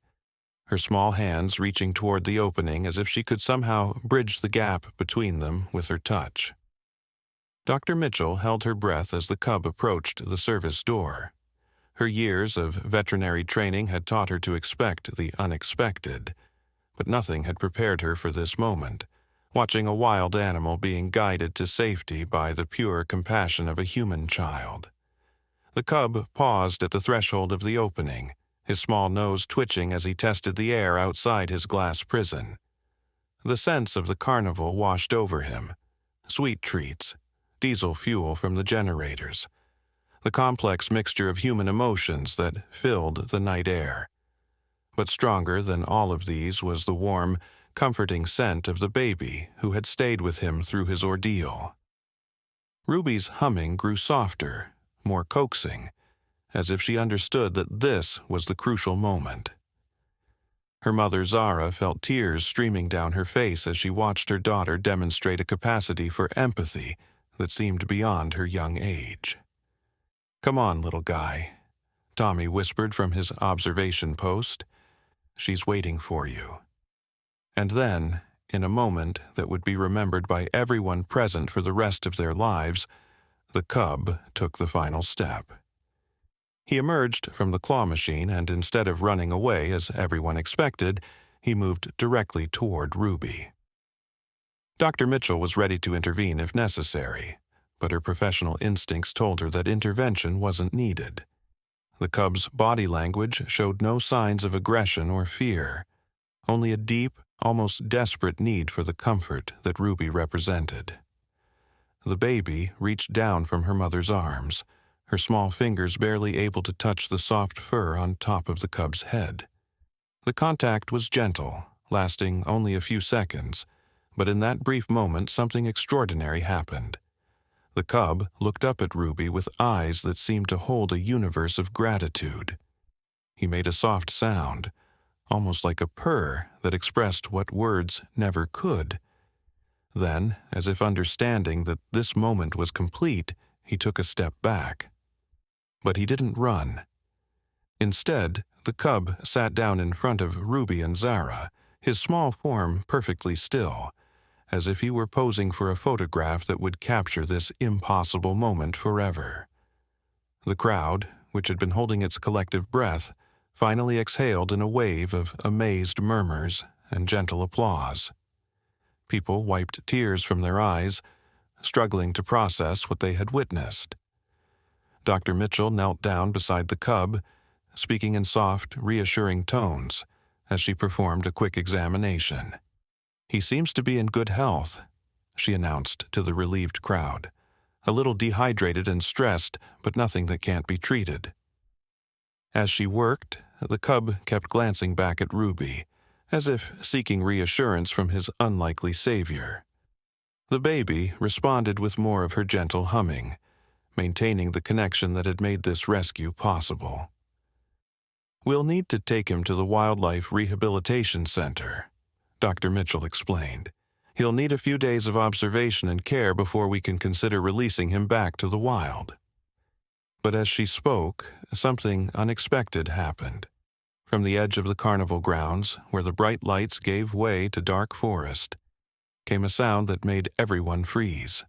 Speaker 1: her small hands reaching toward the opening as if she could somehow bridge the gap between them with her touch. Dr. Mitchell held her breath as the cub approached the service door. Her years of veterinary training had taught her to expect the unexpected, but nothing had prepared her for this moment, watching a wild animal being guided to safety by the pure compassion of a human child. The cub paused at the threshold of the opening, his small nose twitching as he tested the air outside his glass prison. The sense of the carnival washed over him. Sweet treats, diesel fuel from the generators, the complex mixture of human emotions that filled the night air. But stronger than all of these was the warm, comforting scent of the baby who had stayed with him through his ordeal. Ruby's humming grew softer, more coaxing, as if she understood that this was the crucial moment. Her mother Zara felt tears streaming down her face as she watched her daughter demonstrate a capacity for empathy that seemed beyond her young age. "Come on, little guy," Tommy whispered from his observation post. "She's waiting for you." And then, in a moment that would be remembered by everyone present for the rest of their lives, the cub took the final step. He emerged from the claw machine, and instead of running away as everyone expected, he moved directly toward Ruby. Dr. Mitchell was ready to intervene if necessary, but her professional instincts told her that intervention wasn't needed. The cub's body language showed no signs of aggression or fear, only a deep, almost desperate need for the comfort that Ruby represented. The baby reached down from her mother's arms, her small fingers barely able to touch the soft fur on top of the cub's head. The contact was gentle, lasting only a few seconds, but in that brief moment something extraordinary happened. The cub looked up at Ruby with eyes that seemed to hold a universe of gratitude. He made a soft sound, almost like a purr that expressed what words never could. Then, as if understanding that this moment was complete, he took a step back. But he didn't run. Instead, the cub sat down in front of Ruby and Zara, his small form perfectly still, as if he were posing for a photograph that would capture this impossible moment forever. The crowd, which had been holding its collective breath, finally exhaled in a wave of amazed murmurs and gentle applause. People wiped tears from their eyes, struggling to process what they had witnessed. Dr. Mitchell knelt down beside the cub, speaking in soft, reassuring tones as she performed a quick examination. "He seems to be in good health," she announced to the relieved crowd. "A little dehydrated and stressed, but nothing that can't be treated." As she worked, the cub kept glancing back at Ruby, as if seeking reassurance from his unlikely savior. The baby responded with more of her gentle humming, maintaining the connection that had made this rescue possible. "We'll need to take him to the Wildlife Rehabilitation Center," Dr. Mitchell explained. "He'll need a few days of observation and care before we can consider releasing him back to the wild." But as she spoke, something unexpected happened. From the edge of the carnival grounds, where the bright lights gave way to dark forest, came a sound that made everyone freeze,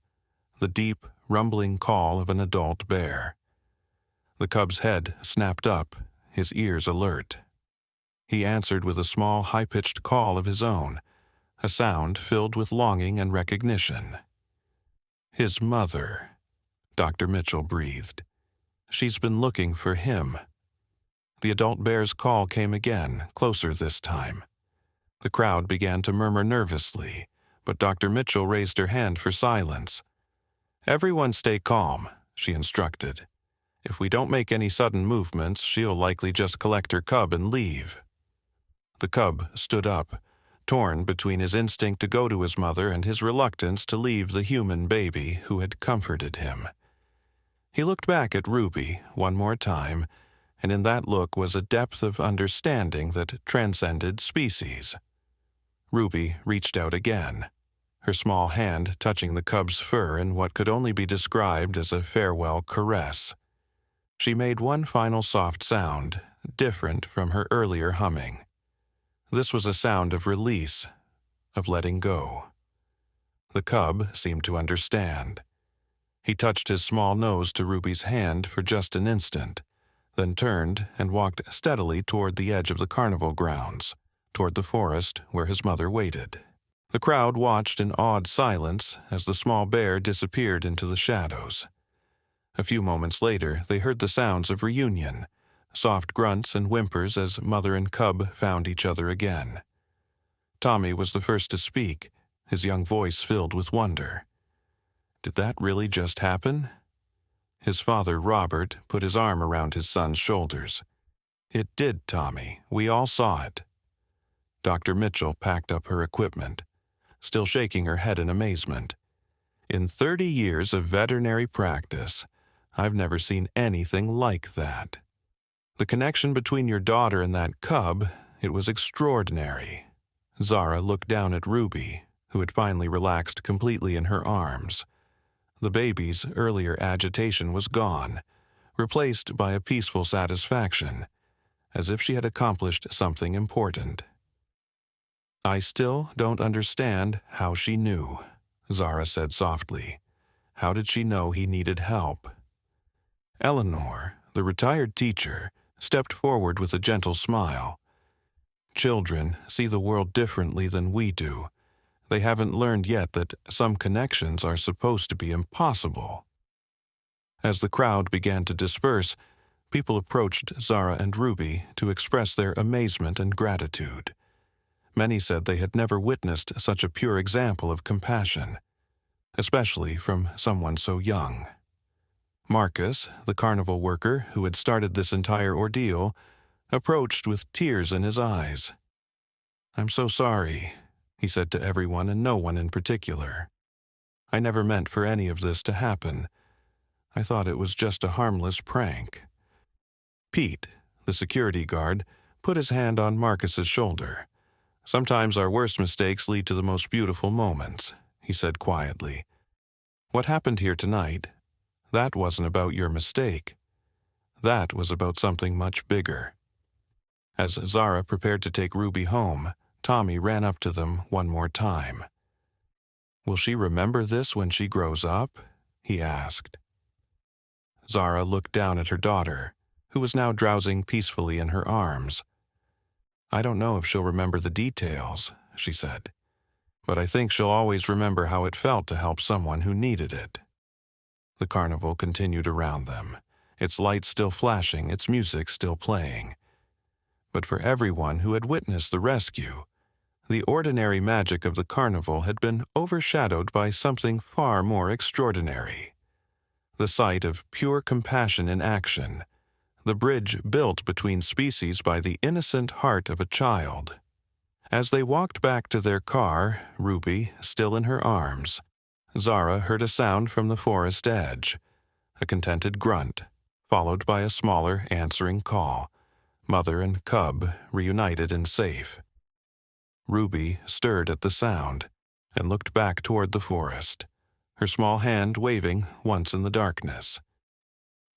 Speaker 1: the deep, rumbling call of an adult bear. The cub's head snapped up, his ears alert. He answered with a small, high-pitched call of his own, a sound filled with longing and recognition. "His mother," Dr. Mitchell breathed. "She's been looking for him." The adult bear's call came again, closer this time. The crowd began to murmur nervously, but Dr. Mitchell raised her hand for silence. "Everyone stay calm," she instructed. "If we don't make any sudden movements, she'll likely just collect her cub and leave." The cub stood up, torn between his instinct to go to his mother and his reluctance to leave the human baby who had comforted him. He looked back at Ruby one more time, and in that look was a depth of understanding that transcended species. Ruby reached out again, her small hand touching the cub's fur in what could only be described as a farewell caress. She made one final soft sound, different from her earlier humming. This was a sound of release, of letting go. The cub seemed to understand. He touched his small nose to Ruby's hand for just an instant, then turned and walked steadily toward the edge of the carnival grounds, toward the forest where his mother waited. The crowd watched in awed silence as the small bear disappeared into the shadows. A few moments later, they heard the sounds of reunion, soft grunts and whimpers as mother and cub found each other again. Tommy was the first to speak, his young voice filled with wonder. Did that really just happen? His father, Robert, put his arm around his son's shoulders. "It did, Tommy. We all saw it." Dr. Mitchell packed up her equipment, still shaking her head in amazement. "In 30 years of veterinary practice, I've never seen anything like that. The connection between your daughter and that cub, it was extraordinary." Zara looked down at Ruby, who had finally relaxed completely in her arms. The baby's earlier agitation was gone, replaced by a peaceful satisfaction, as if she had accomplished something important. "I still don't understand how she knew," Zara said softly. "How did she know he needed help?" Eleanor, the retired teacher, stepped forward with a gentle smile. "Children see the world differently than we do. They haven't learned yet that some connections are supposed to be impossible." As the crowd began to disperse, people approached Zara and Ruby to express their amazement and gratitude. Many said they had never witnessed such a pure example of compassion, especially from someone so young. Marcus, the carnival worker who had started this entire ordeal, approached with tears in his eyes. "I'm so sorry," he said to everyone and no one in particular. "I never meant for any of this to happen. I thought it was just a harmless prank." Pete, the security guard, put his hand on Marcus's shoulder. "Sometimes our worst mistakes lead to the most beautiful moments," he said quietly. "What happened here tonight, that wasn't about your mistake. That was about something much bigger." As Zara prepared to take Ruby home, Tommy ran up to them one more time. "Will she remember this when she grows up?" he asked. Zara looked down at her daughter, who was now drowsing peacefully in her arms. "I don't know if she'll remember the details," she said, "but I think she'll always remember how it felt to help someone who needed it." The carnival continued around them, its lights still flashing, its music still playing. But for everyone who had witnessed the rescue, the ordinary magic of the carnival had been overshadowed by something far more extraordinary. The sight of pure compassion in action, the bridge built between species by the innocent heart of a child. As they walked back to their car, Ruby still in her arms, Zara heard a sound from the forest edge, a contented grunt, followed by a smaller answering call. Mother and cub reunited and safe. Ruby stirred at the sound and looked back toward the forest, her small hand waving once in the darkness.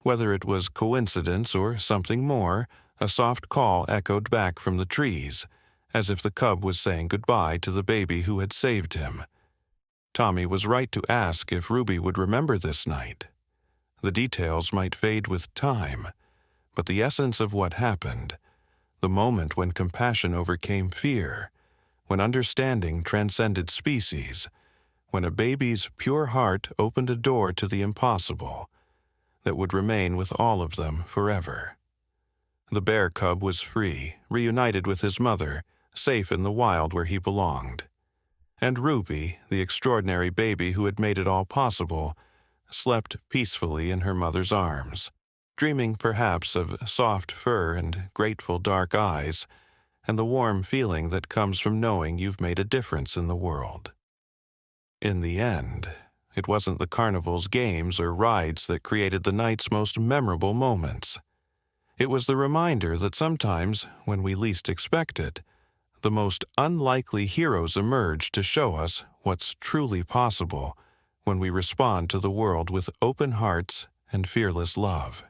Speaker 1: Whether it was coincidence or something more, a soft call echoed back from the trees, as if the cub was saying goodbye to the baby who had saved him. Tommy was right to ask if Ruby would remember this night. The details might fade with time, but the essence of what happened, the moment when compassion overcame fear, when understanding transcended species, when a baby's pure heart opened a door to the impossible, that would remain with all of them forever. The bear cub was free, reunited with his mother, safe in the wild where he belonged. And Ruby, the extraordinary baby who had made it all possible, slept peacefully in her mother's arms, dreaming perhaps of soft fur and grateful dark eyes, and the warm feeling that comes from knowing you've made a difference in the world. In the end, it wasn't the carnival's games or rides that created the night's most memorable moments. It was the reminder that sometimes, when we least expect it, the most unlikely heroes emerge to show us what's truly possible when we respond to the world with open hearts and fearless love.